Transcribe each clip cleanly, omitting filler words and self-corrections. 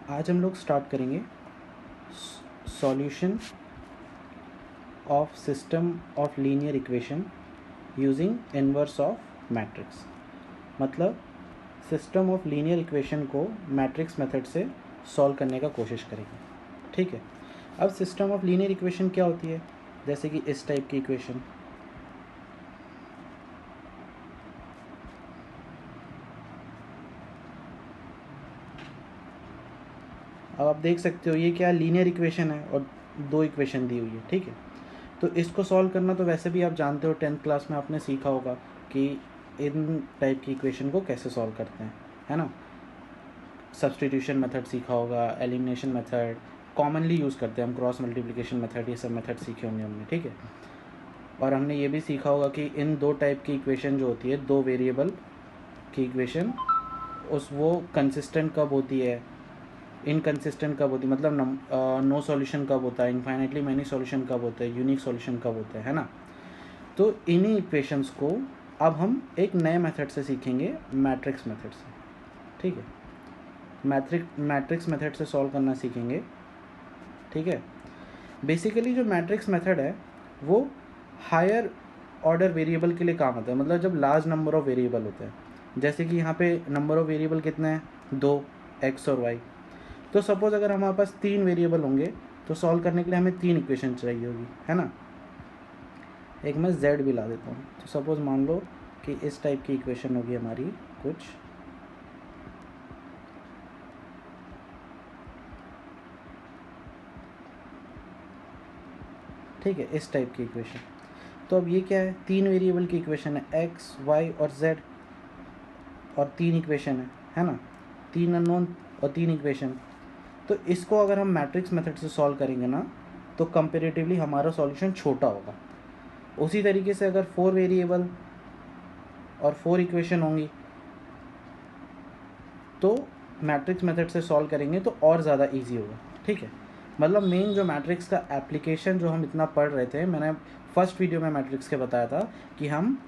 आज हम लोग स्टार्ट करेंगे solution of system of linear equation using inverse of matrix. मतलब सिस्टम ऑफ लीनियर इक्वेशन को मैट्रिक्स मेथड से सॉल्व करने का कोशिश करेंगे। ठीक है, अब सिस्टम ऑफ लीनियर इक्वेशन क्या होती है? जैसे कि इस टाइप की इक्वेशन, अब आप देख सकते हो ये क्या लीनियर इक्वेशन है और दो इक्वेशन दी हुई है। ठीक है, तो इसको सॉल्व करना तो वैसे भी आप जानते हो, 10th क्लास में आपने सीखा होगा कि इन टाइप की इक्वेशन को कैसे सॉल्व करते हैं, है ना। सब्स्टिट्यूशन मेथड सीखा होगा, एलिमिनेशन मेथड कॉमनली यूज़ करते हैं हम, क्रॉस मल्टीप्लिकेशन मेथड, ये सब मेथड सीखे होंगे हमने। ठीक है, और हमने ये भी सीखा होगा कि इन दो टाइप की इक्वेशन जो होती है, दो वेरिएबल की इक्वेशन, वो कंसिस्टेंट कब होती है, इनकन्सिस्टेंट कब होती है, मतलब नो सॉल्यूशन कब होता है, इनफाइनाइटली मैनी सॉल्यूशन कब होता है, यूनिक सॉल्यूशन कब होता है ना। तो इन्हीं इक्वेशंस को अब हम एक नए मेथड से सीखेंगे, मैट्रिक्स मेथड से। ठीक है, मैट्रिक्स मेथड से सॉल्व करना सीखेंगे। ठीक है, बेसिकली जो मैट्रिक्स मेथड है वो हायर ऑर्डर वेरिएबल के लिए काम आता है, मतलब जब लार्ज नंबर ऑफ वेरिएबल होते हैं। जैसे कि यहाँ पे नंबर ऑफ वेरिएबल कितने हैं? 2, एक्स और वाई। तो सपोज अगर हमारे पास 3 वेरिएबल होंगे तो सॉल्व करने के लिए हमें 3 इक्वेशन चाहिए होगी, है ना। एक मैं z भी ला देता हूँ। तो सपोज मान लो कि इस टाइप की इक्वेशन होगी हमारी कुछ, ठीक है, इस टाइप की इक्वेशन। तो अब ये क्या है? 3 वेरिएबल की इक्वेशन है, x, y और z, और 3 इक्वेशन है ना, 3 अननोन और 3 इक्वेशन। तो इसको अगर हम मैट्रिक्स मेथड से सॉल्व करेंगे ना, तो कंपेरेटिवली हमारा सॉल्यूशन छोटा होगा। उसी तरीके से अगर 4 वेरिएबल और 4 इक्वेशन होंगी तो मैट्रिक्स मेथड से सॉल्व करेंगे तो और ज़्यादा इजी होगा। ठीक है, मतलब मेन जो मैट्रिक्स का एप्लीकेशन जो हम इतना पढ़ रहे थे, मैंने फर्स्ट वीडियो में मैट्रिक्स के बताया था कि हम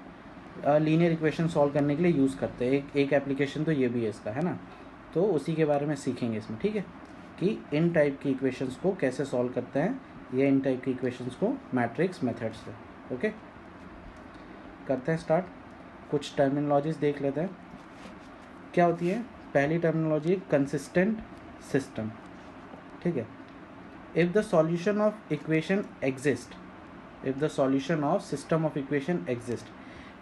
लीनियर इक्वेशन सॉल्व करने के लिए यूज़ करते हैं। एक एप्लीकेशन तो ये भी है इसका, है ना। तो उसी के बारे में सीखेंगे इसमें। ठीक है, कि इन टाइप की इक्वेशंस को कैसे सॉल्व करते हैं, या इन टाइप की इक्वेशंस को मैट्रिक्स मेथड से। ओके, करते हैं स्टार्ट। कुछ टर्मिनोलॉजीज देख लेते हैं क्या होती है। पहली टर्मिनोलॉजी, कंसिस्टेंट सिस्टम। ठीक है, if the solution of equation exist, if the solution of system of equation exist,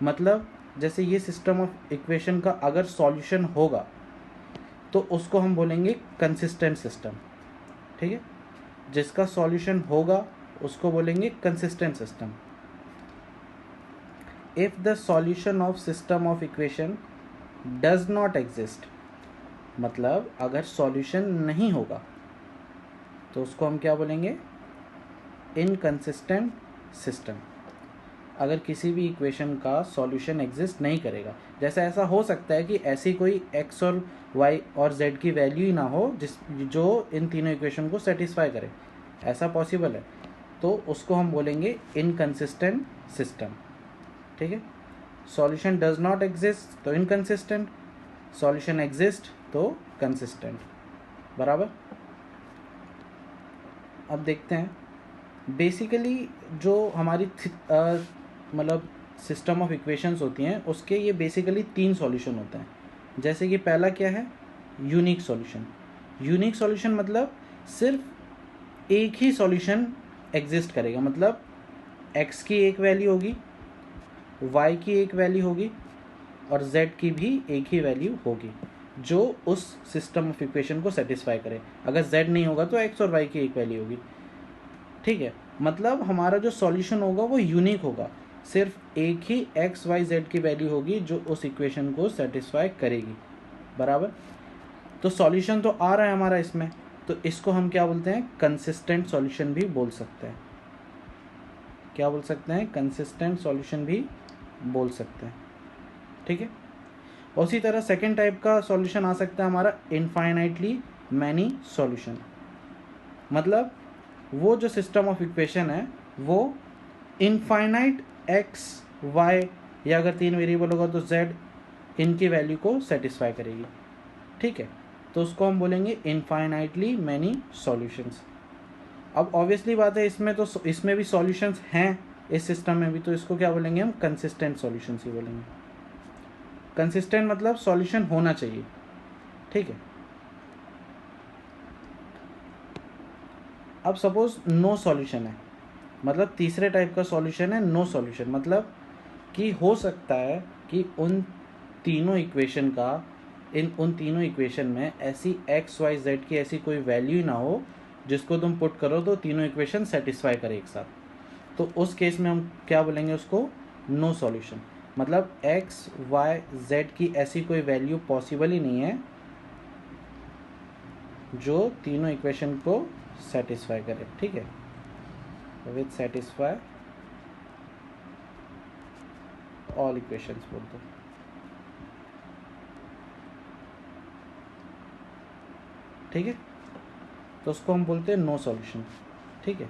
मतलब जैसे ये सिस्टम ऑफ इक्वेशन का अगर सॉल्यूशन होगा तो उसको हम बोलेंगे कंसिस्टेंट सिस्टम। ठीक है, जिसका सॉल्यूशन होगा उसको बोलेंगे consistent system. If the solution of system of equation does not exist, मतलब अगर सॉल्यूशन नहीं होगा तो उसको हम क्या बोलेंगे? Inconsistent system. अगर किसी भी इक्वेशन का सॉल्यूशन एग्जिस्ट नहीं करेगा, जैसे ऐसा हो सकता है कि ऐसी कोई x और y और z की वैल्यू ही ना हो जो इन तीनों इक्वेशन को सेटिस्फाई करे, ऐसा पॉसिबल है, तो उसको हम बोलेंगे इनकंसिस्टेंट सिस्टम। ठीक है, सॉल्यूशन डज नॉट एग्जिस्ट तो इनकंसिस्टेंट, सॉल्यूशन एग्जिस्ट तो कंसिस्टेंट। बराबर। अब देखते हैं बेसिकली जो हमारी मतलब सिस्टम ऑफ इक्वेशंस होती हैं उसके ये बेसिकली 3 सॉल्यूशन होते हैं। जैसे कि पहला क्या है? Unique solution. यूनिक सॉल्यूशन मतलब सिर्फ एक ही सॉल्यूशन एग्जिस्ट करेगा, मतलब x की एक वैल्यू होगी, y की एक वैल्यू होगी और z की भी एक ही वैल्यू होगी जो उस सिस्टम ऑफ इक्वेशन को सेटिस्फाई करे। अगर z नहीं होगा तो x और y की एक वैल्यू होगी। ठीक है, मतलब हमारा जो सॉल्यूशन होगा वो यूनिक होगा, सिर्फ एक ही x y z की वैल्यू होगी जो उस इक्वेशन को सेटिस्फाई करेगी। बराबर। तो सॉल्यूशन तो आ रहा है हमारा इसमें, तो इसको हम क्या बोलते हैं? कंसिस्टेंट सॉल्यूशन भी बोल सकते हैं। क्या बोल सकते हैं? कंसिस्टेंट सॉल्यूशन भी बोल सकते हैं। ठीक है, उसी तरह सेकेंड टाइप का सॉल्यूशन आ सकता है हमारा इनफाइनाइटली मैनी सॉल्यूशन। मतलब वो जो सिस्टम ऑफ इक्वेशन है वो इनफाइनाइट x y, या अगर 3 वेरिएबल होगा तो z, इनकी वैल्यू को सेटिस्फाई करेगी। ठीक है, तो उसको हम बोलेंगे इनफाइनाइटली मैनी सॉल्यूशंस। अब ऑब्वियसली बात है, इसमें भी सॉल्यूशंस हैं इस सिस्टम में भी, तो इसको क्या बोलेंगे हम, कंसिस्टेंट सॉल्यूशंस ही बोलेंगे। कंसिस्टेंट मतलब सॉल्यूशन होना चाहिए, ठीक है। अब सपोज नो सॉल्यूशन है, मतलब तीसरे टाइप का सॉल्यूशन है नो सॉल्यूशन, मतलब कि हो सकता है कि उन तीनों इक्वेशन में ऐसी एक्स वाई जेड की ऐसी कोई वैल्यू ना हो जिसको तुम पुट करो तो तीनों इक्वेशन सेटिस्फाई करे एक साथ, तो उस केस में हम क्या बोलेंगे उसको, नो सॉल्यूशन। मतलब एक्स वाई जेड की ऐसी कोई वैल्यू पॉसिबल ही नहीं है जो तीनों इक्वेशन को सेटिस्फाई करे, ठीक है, विथ सेटिस्फाई ऑल इक्वेशंस बोल दो, ठीक है। तो उसको हम बोलते हैं नो सॉल्यूशन, ठीक है।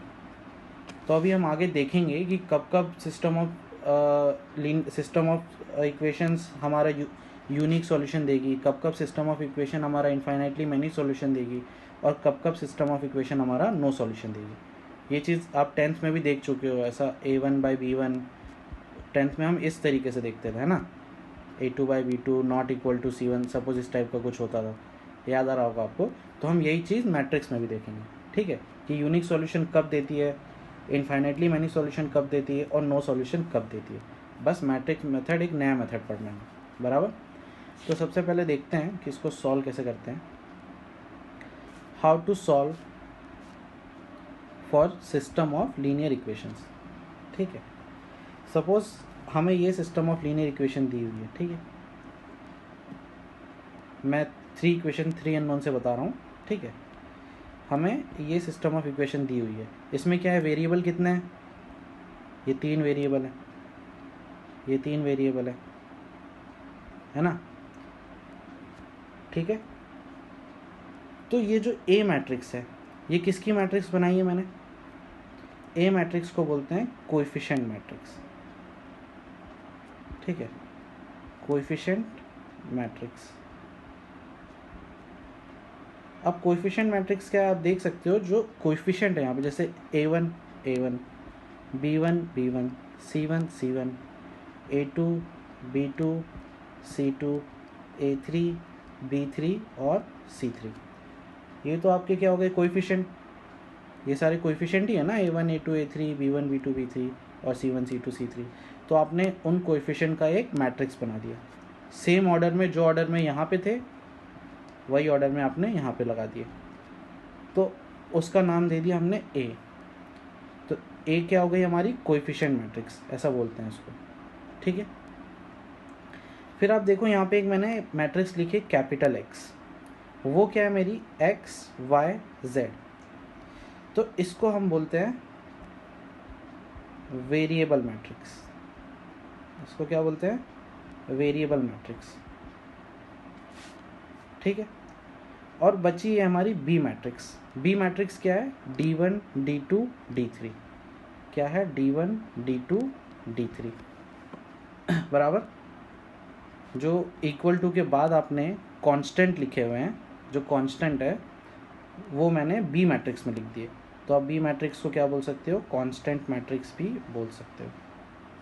तो अभी हम आगे देखेंगे कि कब कब सिस्टम ऑफ इक्वेशंस हमारा यूनिक सॉल्यूशन देगी, कब कब सिस्टम ऑफ इक्वेशन हमारा इनफाइनाइटली मैनी सॉल्यूशन देगी, और कब कब सिस्टम ऑफ इक्वेशन हमारा नो सॉल्यूशन देगी। ये चीज़ आप 10th में भी देख चुके हो, ऐसा A1/B1 10th में हम इस तरीके से देखते थे, है ना, A2/B2 not equal to C1, suppose इस टाइप का कुछ होता था, याद आ रहा होगा आपको। तो हम यही चीज़ मैट्रिक्स में भी देखेंगे, ठीक है, कि यूनिक सॉल्यूशन कब देती है, इनफाइनाइटली मैनी सॉल्यूशन कब देती है, और नो सॉल्यूशन कब देती है। बस मैट्रिक्स मेथड एक नया मेथड पढ़ना है, बराबर। तो सबसे पहले देखते हैं कि इसको सॉल्व कैसे करते हैं। How to solve for system of linear equations, ठीक है। सपोज हमें ये सिस्टम ऑफ लीनियर इक्वेशन दी हुई है, ठीक है, मैं 3 इक्वेशन 3 अननोन से बता रहा हूँ, ठीक है। हमें ये सिस्टम ऑफ इक्वेशन दी हुई है, इसमें क्या है, वेरिएबल कितने हैं, ये 3 वेरिएबल है, ये 3 वेरिएबल है ना, ठीक है। तो ये जो ए मैट्रिक्स है, ये किसकी मैट्रिक्स बनाई है मैंने, ए मैट्रिक्स को बोलते हैं कोएफिशिएंट मैट्रिक्स, ठीक है, कोएफिशिएंट मैट्रिक्स। अब कोएफिशिएंट मैट्रिक्स क्या है, आप देख सकते हो, जो कोएफिशिएंट है यहाँ पे, जैसे A1 A1, B1 B1, C1 C1, A2 B2, C2, A3 B3 और C3, ये तो आपके क्या हो गए कोएफिशिएंट, ये सारे कोएफिशिएंट ही है ना, A1 A2 A3 B1 B2 B3 और C1 C2 C3। तो आपने उन कोएफिशिएंट का एक मैट्रिक्स बना दिया, सेम ऑर्डर में, जो ऑर्डर में यहाँ पे थे वही ऑर्डर में आपने यहाँ पे लगा दिए, तो उसका नाम दे दिया हमने ए। तो ए क्या हो गई हमारी, कोएफिशिएंट मैट्रिक्स, ऐसा बोलते हैं उसको, ठीक है। फिर आप देखो यहाँ पे एक मैंने मैट्रिक्स लिखी कैपिटल एक्स, वो क्या है मेरी, एक्स वाई जेड, तो इसको हम बोलते हैं वेरिएबल मैट्रिक्स, इसको क्या बोलते हैं, वेरिएबल मैट्रिक्स, ठीक है। और बची है हमारी बी मैट्रिक्स। बी मैट्रिक्स क्या है, D1 D2 D3, क्या है, D1 D2 D3 बराबर। जो इक्वल टू के बाद आपने कांस्टेंट लिखे हुए हैं, जो कांस्टेंट है वो मैंने बी मैट्रिक्स में लिख दिए, तो आप बी मैट्रिक्स को क्या बोल सकते हो, कांस्टेंट मैट्रिक्स भी बोल सकते हो,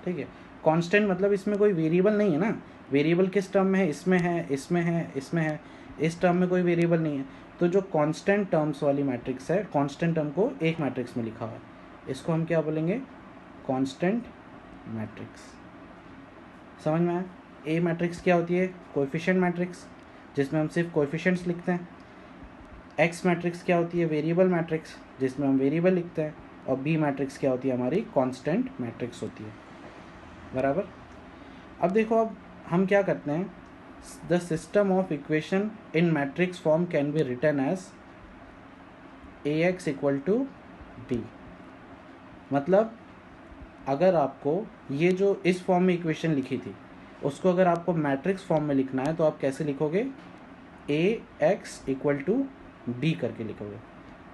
ठीक है। कांस्टेंट मतलब इसमें कोई वेरिएबल नहीं है ना, वेरिएबल किस टर्म में है, इसमें है, इसमें है, इसमें है, इस टर्म में कोई वेरिएबल नहीं है। तो जो कांस्टेंट टर्म्स वाली मैट्रिक्स है, कांस्टेंट टर्म को एक मैट्रिक्स में लिखा हुआ है, इसको हम क्या बोलेंगे, कांस्टेंट मैट्रिक्स। समझ में आया। ए मैट्रिक्स क्या होती है, कोएफिशिएंट मैट्रिक्स, जिसमें हम सिर्फ कोएफिशिएंट्स लिखते हैं। एक्स मैट्रिक्स क्या होती है, वेरिएबल मैट्रिक्स, जिसमें हम वेरिएबल लिखते हैं। और बी मैट्रिक्स क्या होती है हमारी, कांस्टेंट मैट्रिक्स होती है, बराबर। अब देखो, अब हम क्या करते हैं, the system of equation in matrix form can be written as AX equal to B। मतलब अगर आपको ये जो इस फॉर्म में इक्वेशन लिखी थी, उसको अगर आपको मैट्रिक्स फॉर्म में लिखना है तो आप कैसे लिखोगे, AX इक्वल टू B करके लिखोगे।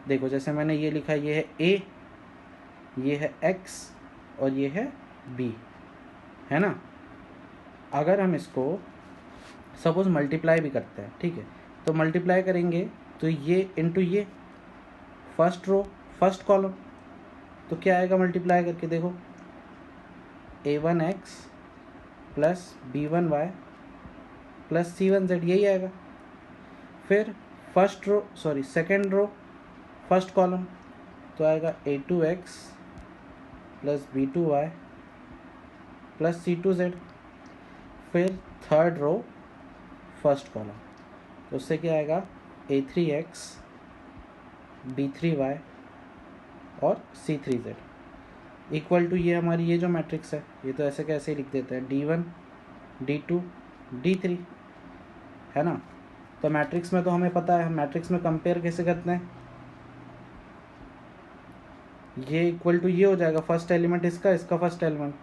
देखो जैसे मैंने ये लिखा, ये है A, ये है X और ये है B, है ना। अगर हम इसको सपोज मल्टीप्लाई भी करते हैं, ठीक है, तो मल्टीप्लाई करेंगे तो ये इंटू ये, फर्स्ट रो फर्स्ट कॉलम, तो क्या आएगा मल्टीप्लाई करके देखो, a1x plus b1y plus c1z, यही आएगा। फिर first row sorry second row first column, तो आएगा a2x plus b2y plus c2z। फिर थर्ड रो फर्स्ट कॉलम, तो उससे क्या आएगा a3x b3y और c3z इक्वल टू ये हमारी ये जो मैट्रिक्स है, ये तो ऐसे कैसे लिख देते हैं d1 d2 d3, है ना। तो मैट्रिक्स में तो हमें पता है, मैट्रिक्स में कंपेयर कैसे करते हैं, ये इक्वल टू ये हो जाएगा, फर्स्ट एलिमेंट इसका, इसका फर्स्ट एलिमेंट,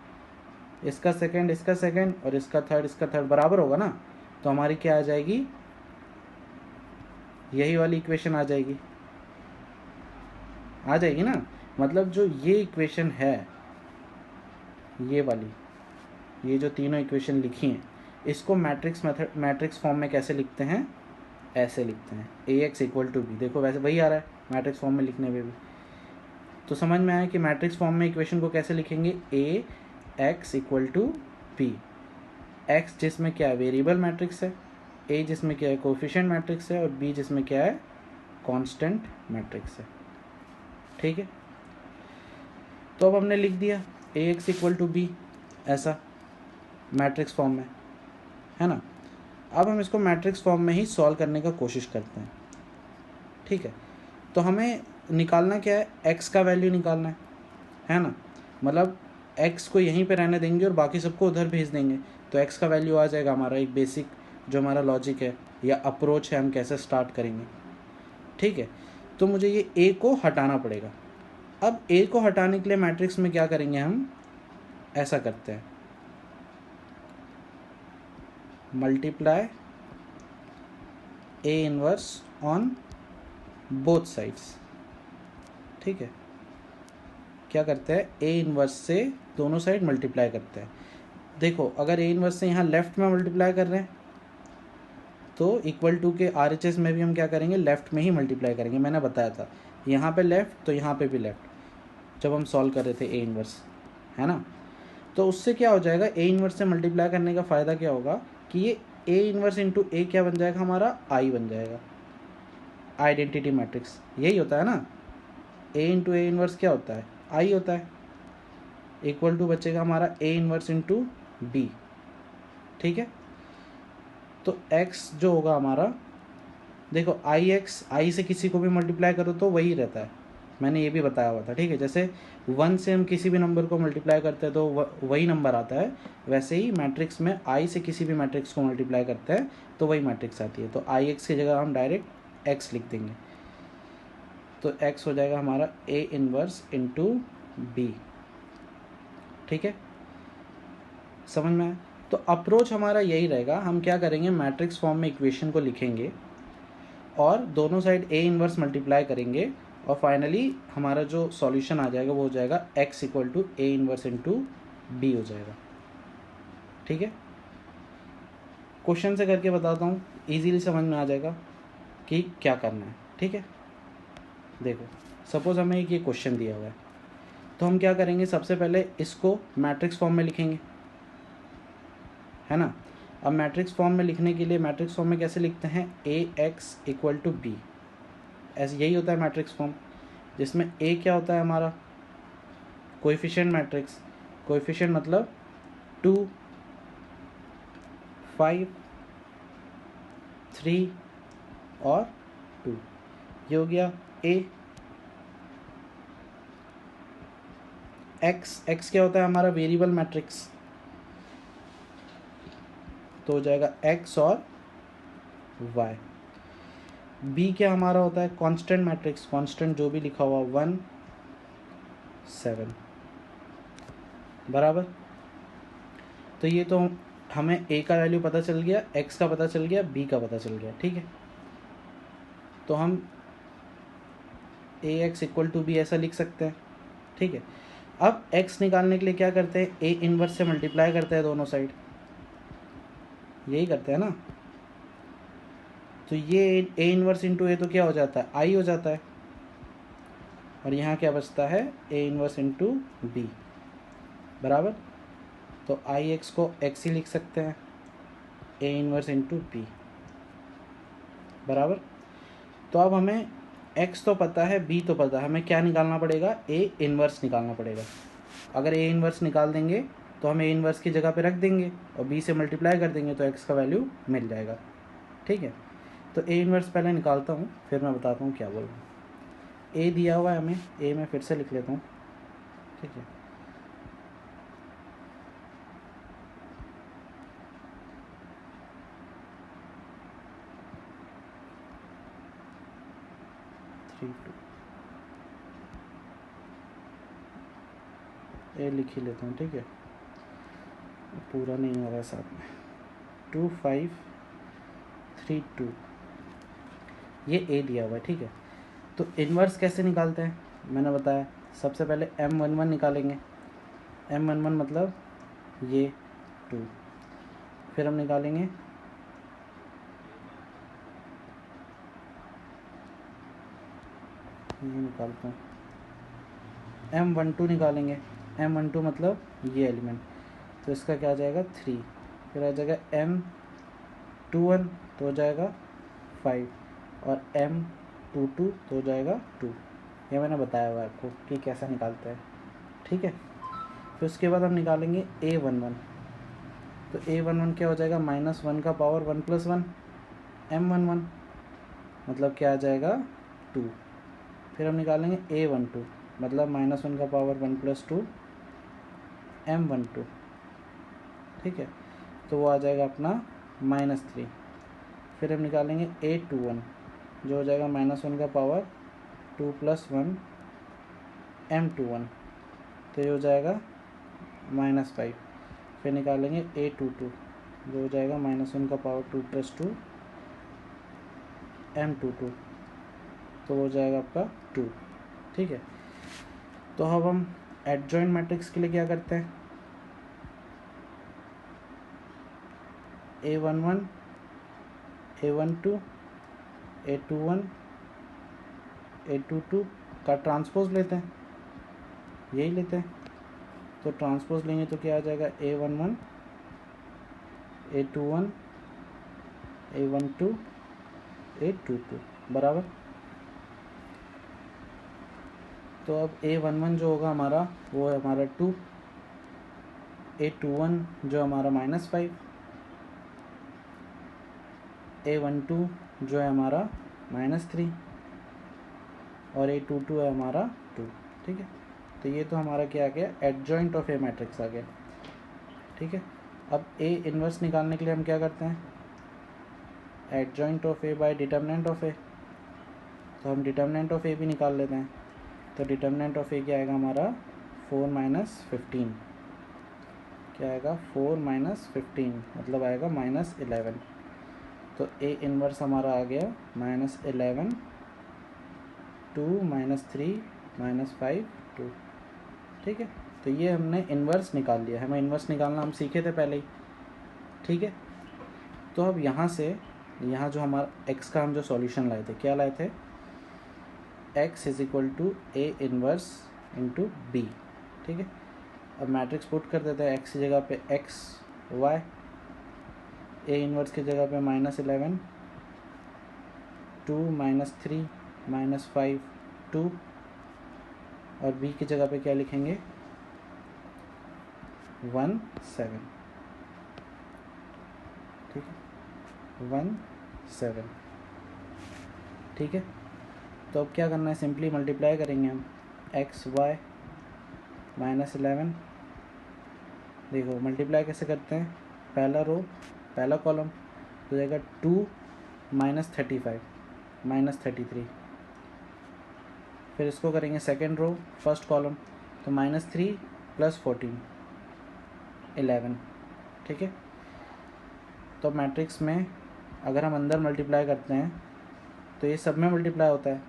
इसका सेकंड और इसका थर्ड बराबर होगा ना। तो हमारी क्या आ जाएगी, यही वाली इक्वेशन आ जाएगी ना। मतलब जो ये इक्वेशन है, ये वाली, ये जो तीनों इक्वेशन लिखी हैं, इसको मैट्रिक्स फॉर्म में कैसे लिखते हैं, ऐसे लिखते हैं ax इक्वल टू बी। देखो वैसे वही आ रहा है मैट्रिक्स फॉर्म में लिखने में भी। तो समझ में आया कि मैट्रिक्स फॉर्म में इक्वेशन को कैसे लिखेंगे, ax equal to B. x जिसमें क्या है वेरिएबल मैट्रिक्स है, a जिसमें क्या है कोफिशिएंट मैट्रिक्स है, और b जिसमें क्या है कांस्टेंट मैट्रिक्स है। ठीक है, तो अब हमने लिख दिया ax इक्वल टू बी ऐसा मैट्रिक्स फॉर्म में, है ना। अब हम इसको मैट्रिक्स फॉर्म में ही सॉल्व करने का कोशिश करते हैं। ठीक है, तो हमें निकालना क्या है, x का वैल्यू निकालना है ना। मतलब x को यहीं पे रहने देंगे और बाकी सबको उधर भेज देंगे, तो x का वैल्यू आ जाएगा हमारा, एक बेसिक जो हमारा लॉजिक है या अप्रोच है, हम कैसे स्टार्ट करेंगे। ठीक है, तो मुझे ये a को हटाना पड़ेगा। अब a को हटाने के लिए मैट्रिक्स में क्या करेंगे, हम ऐसा करते हैं, multiply a inverse on both sides. ठीक है, क्या करते हैं, a इनवर्स से दोनों साइड मल्टीप्लाई करते हैं। देखो अगर a इनवर्स से यहाँ लेफ्ट में मल्टीप्लाई कर रहे हैं तो इक्वल टू के RHS में भी हम क्या करेंगे, लेफ्ट में ही मल्टीप्लाई करेंगे। मैंने बताया था यहाँ पे लेफ्ट तो यहाँ पे भी लेफ्ट, जब हम सॉल्व कर रहे थे a इनवर्स, है ना। तो उससे क्या हो जाएगा, a इनवर्स से मल्टीप्लाई करने का फ़ायदा क्या होगा कि ये a इनवर्स इंटू a क्या बन जाएगा, हमारा I बन जाएगा, आइडेंटिटी मैट्रिक्स यही होता है ना। a इंटू ए इनवर्स क्या होता है, I होता है, इक्वल टू बचेगा हमारा a इनवर्स इंटू बी। ठीक है, तो x जो होगा हमारा, देखो I से किसी को भी मल्टीप्लाई करो तो वही रहता है, मैंने ये भी बताया हुआ था। ठीक है, जैसे 1 से हम किसी भी नंबर को मल्टीप्लाई करते हैं तो वही नंबर आता है, वैसे ही मैट्रिक्स में I से किसी भी मैट्रिक्स को मल्टीप्लाई करते हैं तो वही मैट्रिक्स आती है। तो IX की जगह हम डायरेक्ट x लिख देंगे, तो x हो जाएगा हमारा a इनवर्स इंटू बी। ठीक है, समझ में आया। तो अप्रोच हमारा यही रहेगा, हम क्या करेंगे, मैट्रिक्स फॉर्म में इक्वेशन को लिखेंगे और दोनों साइड a इनवर्स मल्टीप्लाई करेंगे और फाइनली हमारा जो सॉल्यूशन आ जाएगा वो हो जाएगा x equal to a inverse into B हो जाएगा। ठीक है, क्वेश्चन से करके बताता हूँ, इजीली समझ में आ जाएगा कि क्या करना है। ठीक है, देखो सपोज हमें एक ये क्वेश्चन दिया हुआ है, तो हम क्या करेंगे, सबसे पहले इसको मैट्रिक्स फॉर्म में लिखेंगे, है ना। अब मैट्रिक्स फॉर्म में लिखने के लिए मैट्रिक्स फॉर्म में कैसे लिखते हैं, ax इक्वल टू बी, ऐसे यही होता है मैट्रिक्स फॉर्म, जिसमें a क्या होता है हमारा कोएफिशिएंट मैट्रिक्स, कोएफिशिएंट मतलब 2 5 3 और 2, ये हो गया a। x क्या होता है हमारा वेरिएबल मैट्रिक्स, तो हो जाएगा x और y। b क्या हमारा होता है कांस्टेंट मैट्रिक्स, कांस्टेंट जो भी लिखा हुआ 1 7 बराबर। तो ये तो हमें a का वैल्यू पता चल गया, x का पता चल गया, b का पता चल गया। ठीक है, तो हम ax इक्वल टू बी ऐसा लिख सकते हैं। ठीक है, अब x निकालने के लिए क्या करते हैं, a इनवर्स से मल्टीप्लाई करते हैं दोनों साइड, यही करते हैं ना। तो ये ए इन्वर्स इंटू ए तो क्या हो जाता है, आई हो जाता है, और यहाँ क्या बचता है, ए इन्वर्स इंटू बी बराबर। तो आई एक्स को एक्स ही लिख सकते हैं, ए इन्वर्स इंटू बी बराबर। तो अब हमें x तो पता है, b तो पता है, हमें क्या निकालना पड़ेगा, a इन्वर्स निकालना पड़ेगा। अगर a इन्वर्स निकाल देंगे तो हम a इन्वर्स की जगह पे रख देंगे और b से मल्टीप्लाई कर देंगे तो x का वैल्यू मिल जाएगा। ठीक है, तो a इन्वर्स पहले निकालता हूँ, फिर मैं बताता हूँ क्या बोल रहा हूँ। a दिया हुआ है हमें, a मैं फिर से लिख लेता हूँ। ठीक है, ए लिख ही लेता हूँ। ठीक है, पूरा नहीं हो रहा है साथ में। 2532 ये ए दिया हुआ है। ठीक है, तो इन्वर्स कैसे निकालते हैं, मैंने बताया सबसे पहले M11 निकालेंगे। M11 मतलब ये 2, फिर हम निकालेंगे ये निकालता हूँ M12 निकालेंगे। M12 मतलब ये एलिमेंट, तो इसका क्या आ जाएगा 3, फिर आ जाएगा M21 तो हो जाएगा 5 और M22 तो हो जाएगा 2। ये मैंने बताया हुआ आपको कि कैसा निकालते हैं। ठीक है, फिर उसके बाद हम निकालेंगे A11। तो A11 क्या हो जाएगा, -1 का पावर 1 + 1 M11 मतलब क्या आ जाएगा 2। फिर हम निकालेंगे A12 मतलब -1 का पावर 1 + 2 M12। ठीक है, तो वो आ जाएगा अपना -3। फिर हम निकालेंगे A21 जो हो जाएगा -1 का पावर 2 + 1 M21, तो ये हो जाएगा -5। फिर निकालेंगे A22 जो हो जाएगा -1 का पावर 2 + 2 M22, तो हो जाएगा आपका 2। ठीक है, तो अब हम एडजॉइंट मैट्रिक्स के लिए क्या करते हैं, A11 A12 A21 A22 का ट्रांसपोज लेते हैं, यही लेते हैं। तो ट्रांसपोज लेंगे तो क्या आ जाएगा A11 A21 A12 A22 बराबर। तो अब A11 जो होगा हमारा वो है हमारा 2, A21 जो हमारा -5, A12 जो है हमारा -3 और A22 है हमारा 2। ठीक है, तो ये तो हमारा क्या आ गया, एडजॉइंट ऑफ ए मैट्रिक्स आ गया। ठीक है, अब ए इन्वर्स निकालने के लिए हम क्या करते हैं, adjoint of A by determinant of A. तो हम डिटर्मिनेंट ऑफ ए भी निकाल लेते हैं। तो डिटर्मिनेंट ऑफ ए क्या आएगा हमारा 4 - 15, क्या आएगा 4 - 15 मतलब आएगा -11। तो ए इन्वर्स हमारा आ गया -11 2 -3 -5 2। ठीक है, तो ये हमने इन्वर्स निकाल लिया। हमें इन्वर्स निकालना हम सीखे थे पहले ही। ठीक है, तो अब यहाँ से यहाँ जो हमारा x का हम जो सॉल्यूशन लाए थे, क्या लाए थे, x = A inverse into B. ठीक है, अब मैट्रिक्स पुट कर देते हैं, x की जगह पे x y, A इन्वर्स की जगह पे -11 2 -3 -5 2 और b की जगह पे क्या लिखेंगे 1 7। ठीक है, 1 7। ठीक है, तो अब क्या करना है, सिंपली मल्टीप्लाई करेंगे हम x y -11। देखो मल्टीप्लाई कैसे करते हैं, पहला रो पहला कॉलम हो जाएगा 2 -35 -33। फिर इसको करेंगे सेकेंड रो फर्स्ट कॉलम, तो -3 + 14 11। ठीक है, तो मैट्रिक्स में अगर हम अंदर मल्टीप्लाई करते हैं तो ये सब में मल्टीप्लाई होता है।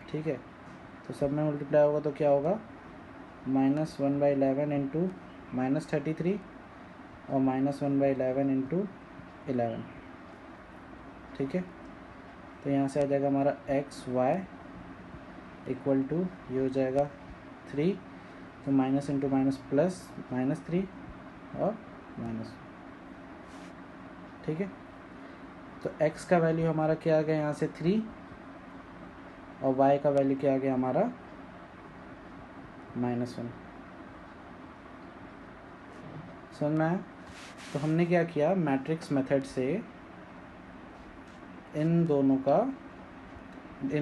ठीक है, तो सब में मल्टीप्लाई होगा तो क्या होगा -1/11 इंटू -33 और -1/11 इंटू 11। ठीक है। तो यहाँ से आ जाएगा हमारा एक्स वाई इक्वल टू, ये हो जाएगा 3, तो माइनस इंटू माइनस प्लस, -3 और माइनस, ठीक है। तो x का वैल्यू हमारा क्या आ गया यहाँ से 3, और y का वैल्यू क्या आ गया हमारा -1। समझ में आया? तो हमने क्या किया, मैट्रिक्स मेथड से इन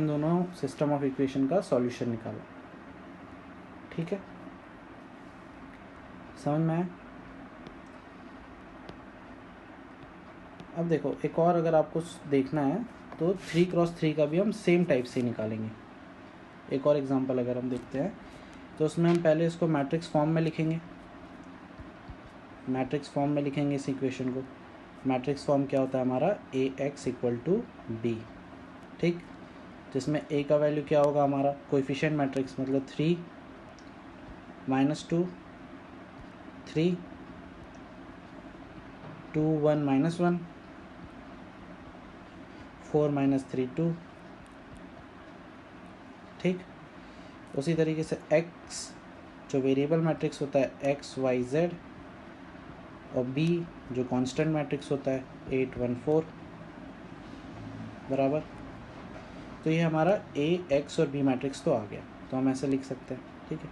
दोनों सिस्टम ऑफ इक्वेशन का सॉल्यूशन निकाला, ठीक है। समझ में आया? अब देखो एक और अगर आपको देखना है तो 3x3 का भी हम सेम टाइप से निकालेंगे। एक और एग्जांपल अगर हम देखते हैं तो उसमें हम पहले इसको मैट्रिक्स फॉर्म में लिखेंगे। मैट्रिक्स फॉर्म में लिखेंगे इस इक्वेशन को। मैट्रिक्स फॉर्म क्या होता है हमारा, AX इक्वल टू B, ठीक। जिसमें A का वैल्यू क्या होगा हमारा, कोएफिशिएंट मैट्रिक्स मतलब 3 -2 3 2 1 -1 4 -3 2, ठीक। उसी तरीके से x जो वेरिएबल मैट्रिक्स होता है x y z, और b जो कांस्टेंट मैट्रिक्स होता है 8 1 4, बराबर। तो ये हमारा a x और b मैट्रिक्स तो आ गया, तो हम ऐसे लिख सकते हैं, ठीक है।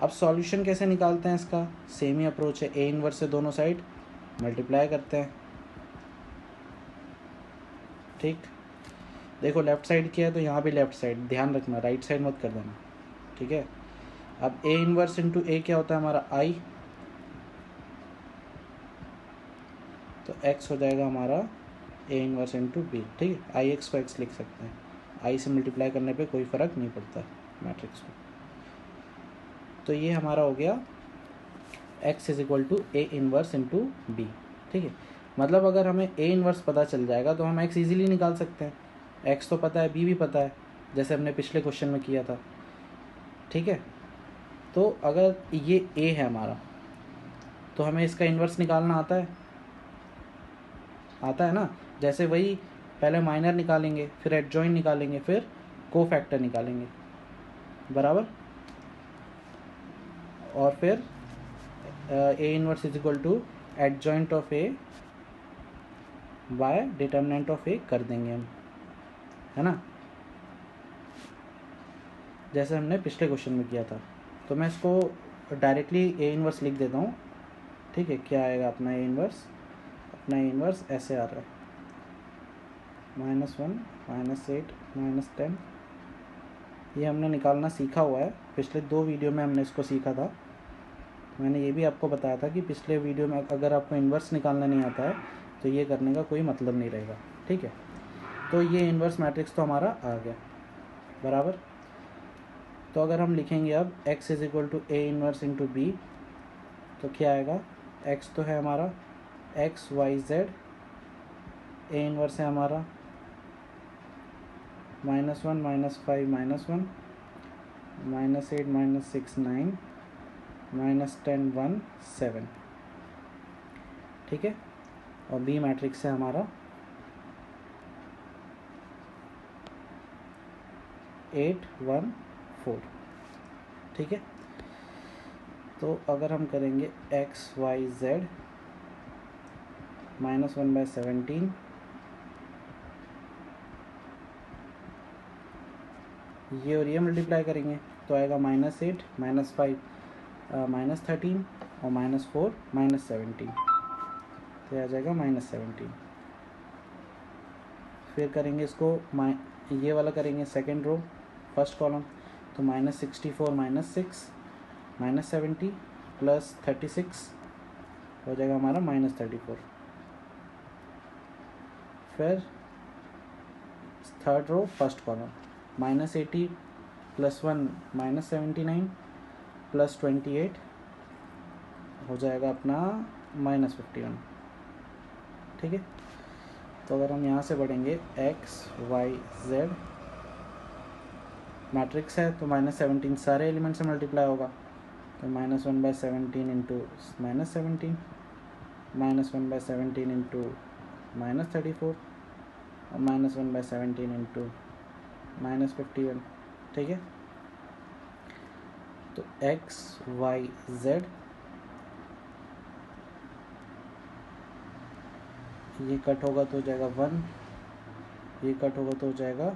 अब सॉल्यूशन कैसे निकालते हैं इसका, सेम ही अप्रोच है, a इनवर्स से दोनों साइड मल्टीप्लाई करते हैं, ठीक। देखो लेफ्ट साइड किया है तो यहाँ भी लेफ्ट साइड, ध्यान रखना राइट साइड मत कर देना, ठीक है। अब a इनवर्स इंटू a क्या होता है हमारा i, तो x हो जाएगा हमारा a इनवर्स इंटू बी, ठीक है। आई एक्स को x लिख सकते हैं, i से मल्टीप्लाई करने पे कोई फ़र्क नहीं पड़ता मैट्रिक्स को। तो ये हमारा हो गया x is equal to a inverse into B, ठीक है। मतलब अगर हमें a इनवर्स पता चल जाएगा तो हम x इजीली निकाल सकते हैं। x तो पता है, b भी पता है, जैसे हमने पिछले क्वेश्चन में किया था, ठीक है। तो अगर ये a है हमारा, तो हमें इसका इन्वर्स निकालना आता है ना। जैसे वही पहले माइनर निकालेंगे, फिर एडजॉइंट निकालेंगे, फिर कोफैक्टर निकालेंगे, बराबर। और फिर a inverse is equal to adjoint of a by determinant of a कर देंगे हम, है ना, जैसे हमने पिछले क्वेश्चन में किया था। तो मैं इसको डायरेक्टली a इनवर्स लिख देता हूँ, ठीक है। क्या आएगा अपना a इनवर्स, अपना a इनवर्स ऐसे आ रहा है, -1 -8 -10। ये हमने निकालना सीखा हुआ है, पिछले 2 वीडियो में हमने इसको सीखा था। मैंने ये भी आपको बताया था कि पिछले वीडियो में अगर आपको इन्वर्स निकालना नहीं आता है तो ये करने का कोई मतलब नहीं रहेगा, ठीक है। तो ये इन्वर्स मैट्रिक्स तो हमारा आ गया, बराबर। तो अगर हम लिखेंगे अब x is equal to a inverse into B, तो क्या आएगा, x तो है हमारा x y z, a inverse है हमारा -1 -5 -1 -8 -6 9 -10 1 7, ठीक है। और बी मैट्रिक्स है हमारा 8 1 4, ठीक है। तो अगर हम करेंगे x y z -1/17, ये और ये मल्टीप्लाई करेंगे तो आएगा -8 -5 -13 और -4 -17, तो आ जाएगा -17। फिर करेंगे इसको ये वाला करेंगे सेकेंड रो फर्स्ट कॉलम, तो -64 -6 -70 प्लस 36 हो जाएगा हमारा -34। फिर third row first column -80 + 1 -79 plus 28 हो जाएगा अपना -51, ठीक है। तो अगर हम यहाँ से बढ़ेंगे x y z मैट्रिक्स है तो -17 सारे एलिमेंट से मल्टीप्लाई होगा, तो -1/17 इंटू -17 -1/17 इंटू -34 -1/17 इंटू -51, ठीक है। तो x y z ये कट होगा तो हो जाएगा 1, ये कट होगा तो हो जाएगा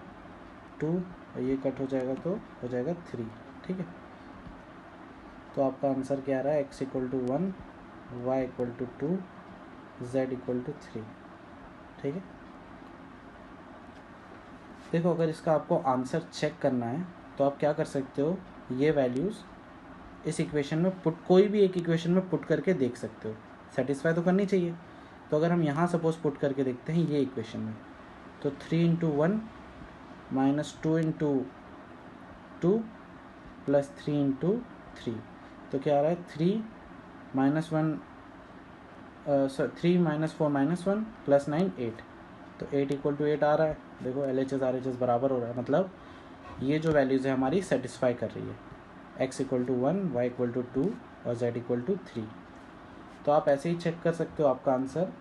2, और ये कट हो जाएगा तो हो जाएगा 3, ठीक है। तो आपका आंसर क्या आ रहा है, x = 1, y = 2, z = 3, ठीक है। देखो अगर इसका आपको आंसर चेक करना है तो आप क्या कर सकते हो, ये वैल्यूज़ इस इक्वेशन में पुट, कोई भी एक इक्वेशन में पुट करके देख सकते हो, सेटिस्फाई तो करनी चाहिए। तो अगर हम यहाँ सपोज पुट करके देखते हैं ये इक्वेशन में, तो 3 × 1 - 2 × 2 + 3 × 3, तो क्या आ रहा है 3 - 1 3 - 4 - 1 + 9 8, तो 8 = 8 आ रहा है। देखो LHS RHS बराबर हो रहा है, मतलब ये जो वैल्यूज़ है हमारी सेटिस्फाई कर रही है, x = 1, y = 2 और z = 3। तो आप ऐसे ही चेक कर सकते हो आपका आंसर,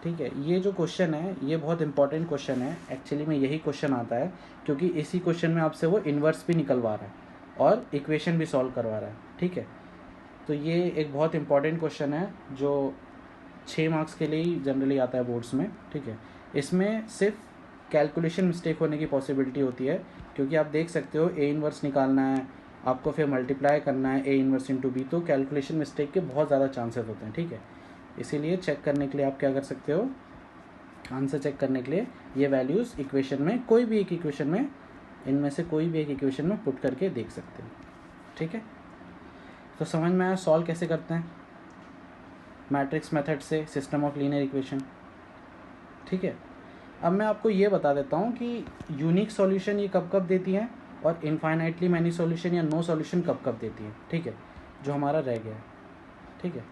ठीक है। ये जो क्वेश्चन है ये बहुत इंपॉर्टेंट क्वेश्चन है, एक्चुअली में यही क्वेश्चन आता है क्योंकि इसी क्वेश्चन में आपसे वो इन्वर्स भी निकलवा रहा है और इक्वेशन भी सॉल्व करवा रहा है, ठीक है। तो ये एक बहुत इंपॉर्टेंट क्वेश्चन है जो 6 मार्क्स के लिए ही जनरली आता है बोर्ड्स में, ठीक है। इसमें सिर्फ कैलकुलेशन मिस्टेक होने की पॉसिबिलिटी होती है, क्योंकि आप देख सकते हो A इन्वर्स निकालना है आपको, फिर मल्टीप्लाई करना है A इन्वर्स × B, तो कैलकुलेशन मिस्टेक के बहुत ज़्यादा चांसेस होते हैं, ठीक है। इसीलिए चेक करने के लिए आप क्या कर सकते हो, आंसर चेक करने के लिए ये वैल्यूज़ इक्वेशन में, कोई भी एक इक्वेशन में, इनमें से कोई भी एक इक्वेशन में पुट करके देख सकते हो, ठीक है। तो समझ में आया सॉल्व कैसे करते हैं, मैट्रिक्स मेथड से सिस्टम ऑफ लीनियर इक्वेशन, ठीक है। अब मैं आपको ये बता देता हूँ कि यूनिक सॉल्यूशन ये कब कब देती हैं और इनफाइनाइटली मैनी सॉल्यूशन या नो सॉल्यूशन कब कब देती है, ठीक है, जो हमारा रह गया है, ठीक है।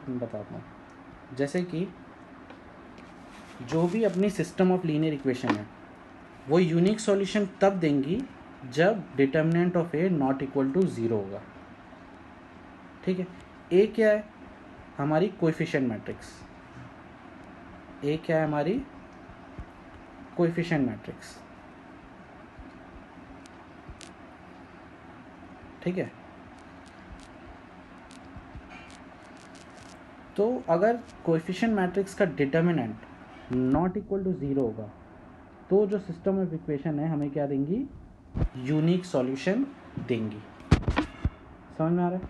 मैं बताता हूँ, जैसे कि जो भी अपनी सिस्टम ऑफ लीनियर इक्वेशन है वो यूनिक सॉल्यूशन तब देंगी जब determinant of A not equal to 0 होगा, ठीक है। ए क्या है, हमारी कोएफिशिएंट मैट्रिक्स, ए क्या है हमारी कोएफिशिएंट मैट्रिक्स, ठीक है। तो अगर कोएफिशिएंट मैट्रिक्स का डिटर्मिनेंट नॉट इक्वल टू 0 होगा तो जो सिस्टम ऑफ इक्वेशन है हमें क्या देंगी, यूनिक सॉल्यूशन देंगी। समझ में आ रहा है,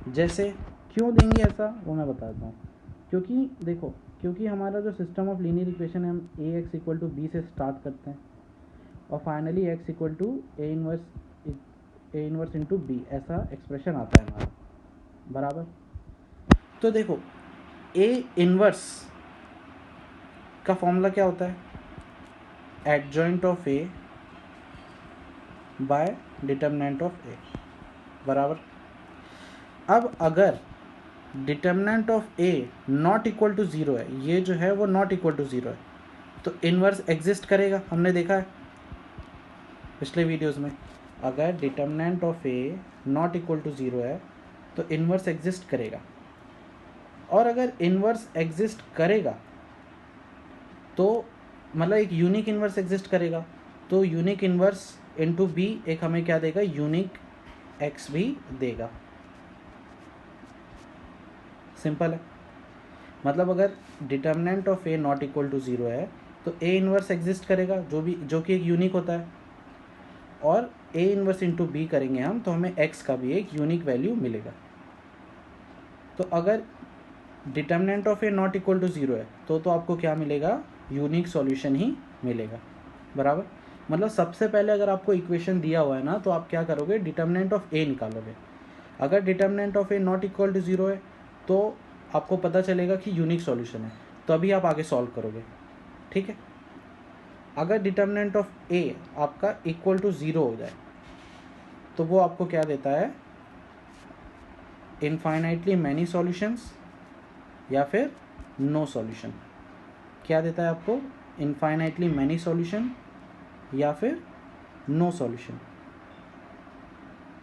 जैसे क्यों देंगी ऐसा वो मैं बताता हूँ। क्योंकि देखो, क्योंकि हमारा जो सिस्टम ऑफ लीनियर इक्वेशन है, हम Ax = B से स्टार्ट करते हैं और finally x = A inverse into B, ऐसा एक्सप्रेशन आता है हमारा, बराबर। तो देखो A इन्वर्स का फॉर्मूला क्या होता है, adjoint of A by determinant of A, बराबर। अब अगर determinant of A not equal to 0 है, ये जो है वो नॉट इक्वल टू 0 है, तो इन्वर्स एग्जिस्ट करेगा, हमने देखा है पिछले वीडियोस में। अगर determinant of A not equal to 0 है तो इन्वर्स एग्जिस्ट करेगा, और अगर इन्वर्स एग्जिस्ट करेगा तो मतलब एक यूनिक इन्वर्स एग्जिस्ट करेगा, तो यूनिक इन्वर्स इंटू B एक हमें क्या देगा, यूनिक x भी देगा। सिंपल है, मतलब अगर determinant of A not equal to 0 है तो A इन्वर्स एग्जिस्ट करेगा, जो कि एक यूनिक होता है, और A इन्वर्स इंटू B करेंगे हम तो हमें x का भी एक यूनिक वैल्यू मिलेगा। तो अगर determinant of A not equal to 0 है तो आपको क्या मिलेगा, यूनिक सॉल्यूशन ही मिलेगा, बराबर। मतलब सबसे पहले अगर आपको इक्वेशन दिया हुआ है ना तो आप क्या करोगे, डिटर्मिनेंट ऑफ A निकालोगे। अगर determinant of A not equal to 0 है तो आपको पता चलेगा कि यूनिक सॉल्यूशन है, तो अभी आप आगे सॉल्व करोगे, ठीक है। अगर डिटर्मिनेंट ऑफ A आपका इक्वल टू 0 हो जाए तो वो आपको क्या देता है, इनफाइनाइटली मैनी सॉल्यूशंस या फिर नो सॉल्यूशन। क्या देता है आपको, इनफाइनाइटली मैनी सॉल्यूशन या फिर नो सॉल्यूशन।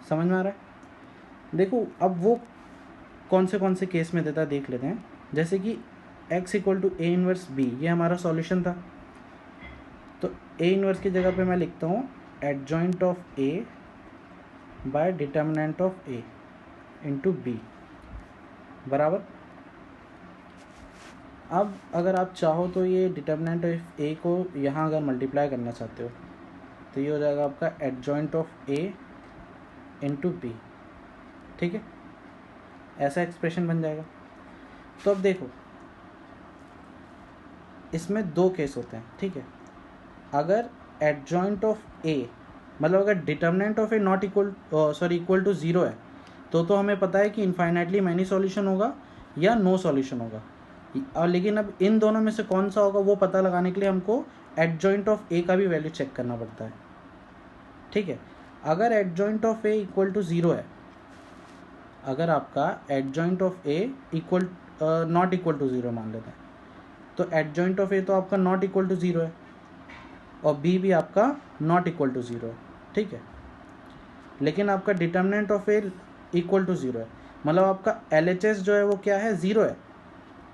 समझ में आ रहा है। देखो अब वो कौन से केस में देता है देख लेते हैं। जैसे कि x = A इन्वर्स B, ये हमारा सॉल्यूशन था, तो ए इनवर्स की जगह पे मैं लिखता हूँ adjoint of A by determinant of A into B बराबर। अब अगर आप चाहो तो ये डिटर्मिनेंट ऑफ ए को यहाँ अगर मल्टीप्लाई करना चाहते हो तो ये हो जाएगा आपका adjoint of A into B, ठीक है, ऐसा एक्सप्रेशन बन जाएगा। तो अब देखो इसमें दो केस होते हैं, ठीक है। अगर एडजॉइंट ऑफ ए मतलब अगर determinant of A not equal to zero है तो हमें पता है कि इनफाइनाइटली मैनी सॉल्यूशन होगा या नो सॉल्यूशन होगा। और लेकिन अब इन दोनों में से कौन सा होगा वो पता लगाने के लिए हमको एडजॉइंट ऑफ ए का भी वैल्यू चेक करना पड़ता है, ठीक है। अगर adjoint of A equal to zero है, अगर आपका adjoint of A equal not equal to zero मान लेते हैं, तो एडजॉइंट ऑफ ए तो आपका नॉट इक्वल टू ज़ीरो है और बी भी आपका नॉट इक्वल टू ज़ीरो है, ठीक है। लेकिन आपका determinant of A equal to zero है, मतलब आपका एल एच एस जो है वो क्या है, ज़ीरो है,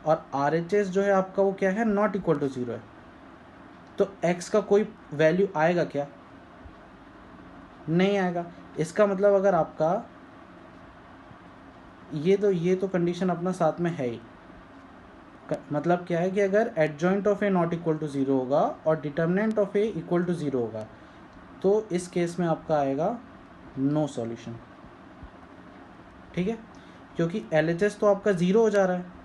और आर एच एस जो है आपका वो क्या है, नॉट इक्वल टू ज़ीरो है। तो एक्स का कोई वैल्यू आएगा क्या? नहीं आएगा। इसका मतलब अगर आपका ये तो कंडीशन अपना साथ में है ही, मतलब क्या है कि अगर adjoint of A not equal to zero होगा और determinant of A equal to zero होगा तो इस केस में आपका आएगा नो सॉल्यूशन, ठीक है, क्योंकि एल एच एस तो आपका ज़ीरो हो जा रहा है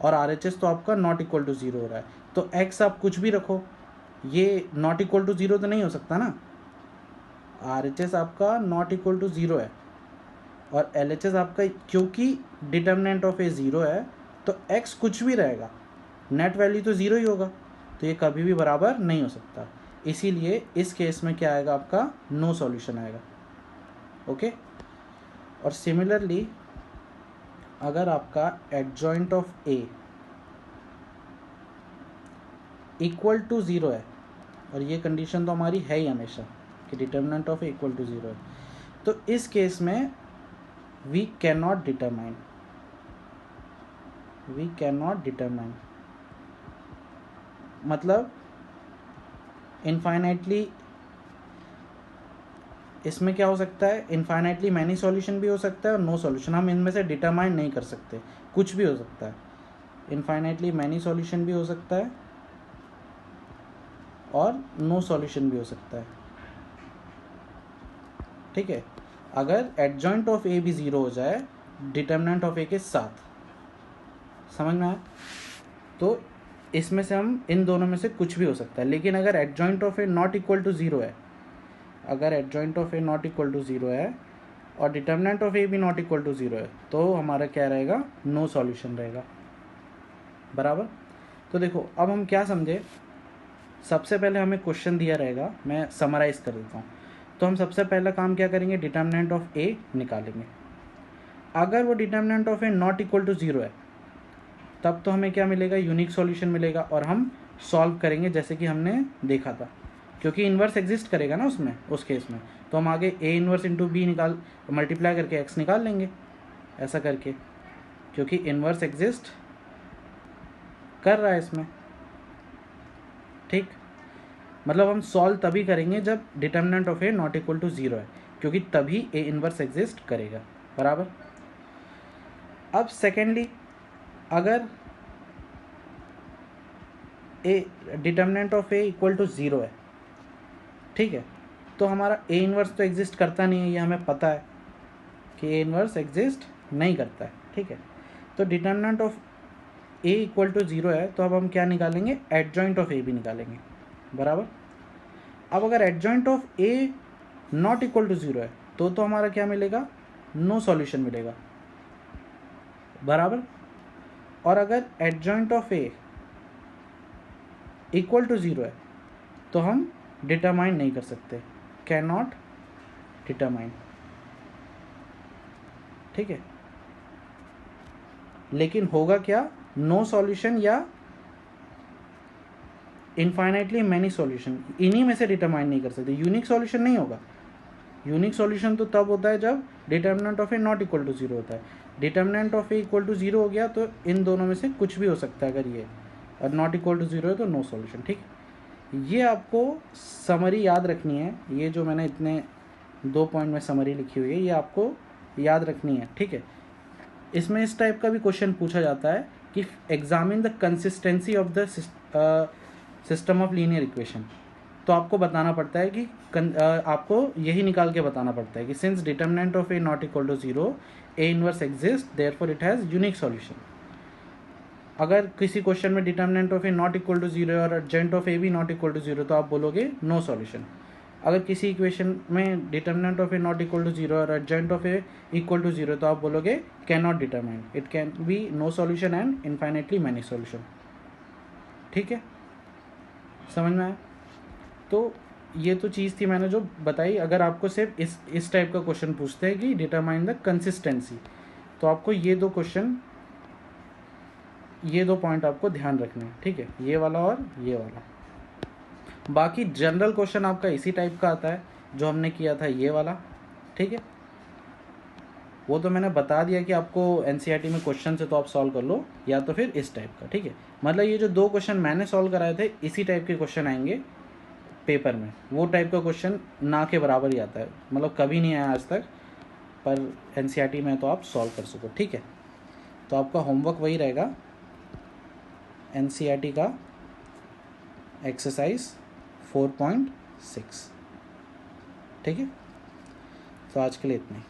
और आर एच एस तो आपका नॉट इक्वल टू ज़ीरो हो रहा है। तो एक्स आप कुछ भी रखो, ये नॉट इक्वल टू ज़ीरो तो नहीं हो सकता ना। आर एच एस आपका नॉट इक्वल टू ज़ीरो है और एल एच एस आपका, क्योंकि डिटर्मिनेंट ऑफ ए ज़ीरो है तो एक्स कुछ भी रहेगा, नेट वैल्यू तो ज़ीरो ही होगा, तो ये कभी भी बराबर नहीं हो सकता। इसीलिए इस केस में क्या आएगा, आपका नो सॉल्यूशन आएगा, ओके। और सिमिलरली अगर आपका adjoint of A equal to zero है, और ये कंडीशन तो हमारी है ही हमेशा कि determinant of A equal to zero है, तो इस केस में वी कैन नॉट डिटरमाइन, मतलब इनफाइनाइटली इसमें क्या हो सकता है, इनफाइनाइटली मैनी सॉल्यूशन भी हो सकता है और नो सॉल्यूशन। हम इनमें से डिटरमाइन नहीं कर सकते, कुछ भी हो सकता है। इनफाइनाइटली मैनी सॉल्यूशन भी हो सकता है और नो सॉल्यूशन भी हो सकता है, ठीक है। अगर एडजॉइंट ऑफ ए भी ज़ीरो हो जाए डिटर्मिनेंट ऑफ ए के साथ, समझ में आया, तो इसमें से हम इन दोनों में से कुछ भी हो सकता है। लेकिन अगर adjoint of A not equal to zero है, अगर adjoint of A not equal to zero है और डिटर्मिनेंट ऑफ ए भी नॉट इक्वल टू ज़ीरो है तो हमारा क्या रहेगा, नो सॉल्यूशन रहेगा, बराबर। तो देखो अब हम क्या समझे, सबसे पहले हमें क्वेश्चन दिया रहेगा, मैं समराइज़ कर देता हूँ। तो हम सबसे पहला काम क्या करेंगे, डिटर्मिनेंट ऑफ ए निकालेंगे। अगर वो determinant of A not equal to zero है तब तो हमें क्या मिलेगा, यूनिक सॉल्यूशन मिलेगा और हम सॉल्व करेंगे जैसे कि हमने देखा था, क्योंकि इन्वर्स एग्जिस्ट करेगा ना उसमें, उस केस में तो हम आगे A inverse into B multiply करके एक्स निकाल लेंगे, ऐसा करके, क्योंकि इन्वर्स एग्जिस्ट कर रहा है इसमें, ठीक। मतलब हम सॉल्व तभी करेंगे जब determinant of A not equal to zero है, क्योंकि तभी ए इन्वर्स एग्जिस्ट करेगा, बराबर। अब सेकेंडली अगर A determinant of A equal to zero है, ठीक है, तो हमारा ए इन्वर्स तो एग्जिस्ट करता नहीं है, ये हमें पता है कि ए इन्वर्स एग्जिस्ट नहीं करता है, ठीक है। तो determinant of A equal to zero है तो अब हम क्या निकालेंगे, एडजॉइंट ऑफ ए भी निकालेंगे, बराबर। अब अगर adjoint of A not equal to zero है तो हमारा क्या मिलेगा, नो सॉल्यूशन मिलेगा, बराबर। और अगर adjoint of A equal to zero है तो हम डिटरमाइन नहीं कर सकते, कैन नॉट डिटरमाइन, ठीक है। लेकिन होगा क्या, नो सॉल्यूशन या इनफाइनाइटली मैनी सॉल्यूशन, इन्हीं में से डिटरमाइन नहीं कर सकते, यूनिक सॉल्यूशन नहीं होगा। यूनिक सॉल्यूशन तो तब होता है जब determinant of A not equal to zero होता है। Determinant of A equal to zero हो गया तो इन दोनों में से कुछ भी हो सकता है, अगर ये और नॉट इक्वल टू ज़ीरो है तो नो सॉल्यूशन, ठीक। ये आपको समरी याद रखनी है, ये जो मैंने इतने 2 पॉइंट में समरी लिखी हुई है ये आपको याद रखनी है, ठीक है। इसमें इस टाइप का भी क्वेश्चन पूछा जाता है कि examine the consistency of the system of linear equation. तो आपको बताना पड़ता है कि आपको यही निकाल के बताना पड़ता है कि since determinant of A not equal to 0 A inverse exist therefore it has unique solution. अगर किसी क्वेश्चन में determinant of A not equal to 0 और एडजेंट ऑफ ए भी नॉट इक्वल टू 0 तो आप बोलोगे नो सॉल्यूशन। अगर किसी इक्वेशन में determinant of A not equal to 0 और adjoint of A equal to 0 तो आप बोलोगे can not determine, it can be no solution and infinitely many solution. ठीक है, समझ में आया? तो ये तो चीज़ थी मैंने जो बताई। अगर आपको सिर्फ इस टाइप का क्वेश्चन पूछते हैं कि डिटरमाइन द कंसिस्टेंसी, तो आपको ये दो पॉइंट आपको ध्यान रखने हैं, ठीक है, ये वाला और ये वाला। बाकी जनरल क्वेश्चन आपका इसी टाइप का आता है जो हमने किया था ये वाला, ठीक है। वो तो मैंने बता दिया कि आपको एनसीईआरटी में क्वेश्चन से तो आप सॉल्व कर लो या तो फिर इस टाइप का, ठीक है। मतलब ये जो 2 क्वेश्चन मैंने सॉल्व कराए थे इसी टाइप के क्वेश्चन आएंगे पेपर में। वो टाइप का क्वेश्चन ना के बराबर ही आता है, मतलब कभी नहीं आया आज तक, पर एनसीईआरटी में तो आप सॉल्व कर सको, ठीक है। तो आपका होमवर्क वही रहेगा, एनसीईआरटी का एक्सरसाइज 4.6, ठीक है। तो आज के लिए इतना ही।